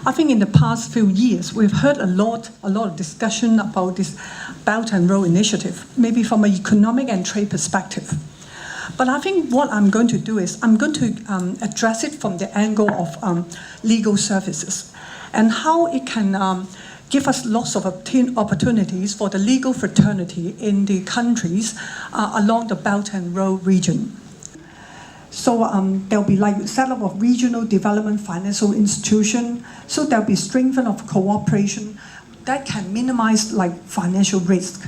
I think in the past few years, we've heard a lot of discussion about this Belt and Road Initiative, maybe from an economic and trade perspective. But I think what I'm going to do is I'm going to address it from the angle of legal services and how it can give us lots of opportunities for the legal fraternity in the countries along the Belt and Road region. So there'll be like setup of regional development financial institution. So there'll be strengthening of cooperation that can minimize like financial risk.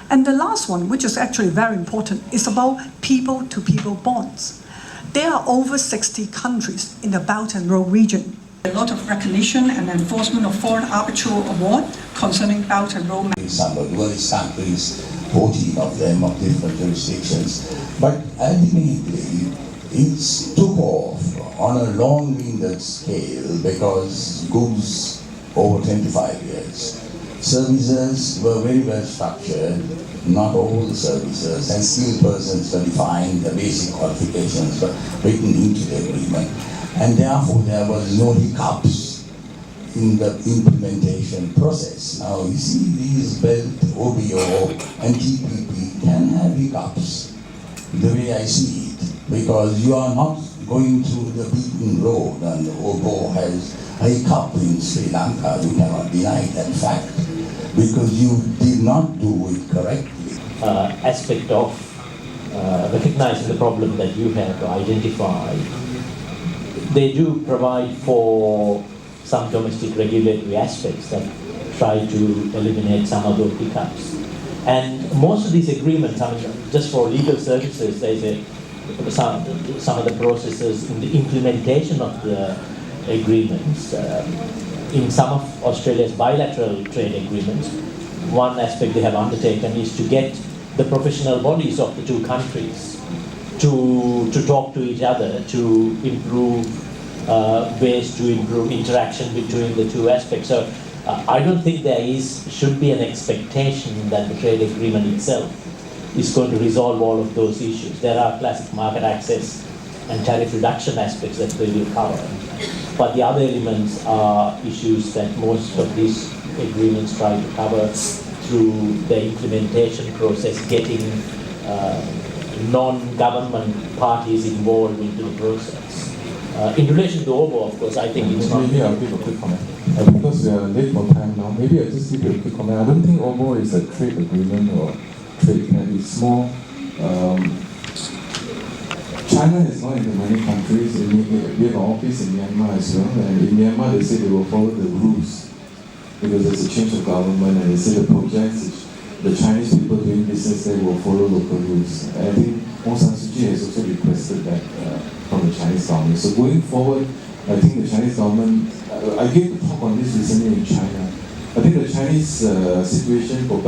And the last one, which is actually very important, is about people-to-people bonds. There are over 60 countries in the Belt and Road region. A lot of recognition and enforcement of foreign arbitral award concerning Belt and Road. Some of the world's countries, 14 of them of different jurisdictions. But ultimately, it took off on a long-winded scale because goes over 25 years. Services were very well structured, not all the services, and skilled persons were defined, the basic qualifications were written into the agreement, and therefore there was no hiccups in the implementation process. Now you see these BELT, OBO and TPP can have hiccups, the way I see it, because you are not going through the beaten road, and OBO has a hiccup in Sri Lanka, you cannot deny that fact, because you did not do it correctly. Aspect of recognizing the problem that you have to identify, they do provide for some domestic regulatory aspects that try to eliminate some of those hiccups. And most of these agreements, I mean, just for legal services, there's some of the processes in the implementation of the agreements. In some of Australia's bilateral trade agreements, one aspect they have undertaken is to get the professional bodies of the two countries to talk to each other, to improve ways to improve interaction between the two aspects. So I don't think should be an expectation that the trade agreement itself is going to resolve all of those issues. There are classic market access and tariff reduction aspects that they will cover. But the other elements are issues that most of these agreements try to cover through the implementation process, getting non-government parties involved into the process. In relation to OBO, of course, I think it's not... Maybe I'll give a quick comment. Because we are late for time now, maybe I'll just give you a quick comment. I don't think OBO is a trade agreement or trade plan. It's more... China is not into many countries. We have an office in Myanmar as well. And in Myanmar, they say they will follow the rules because there's a change of government, and they say the projects, the Chinese people doing business there will follow local rules. And I think Aung San Suu Kyi has also requested that from the Chinese government. So going forward, I think the Chinese government, I gave a talk on this recently in China. I think the Chinese situation for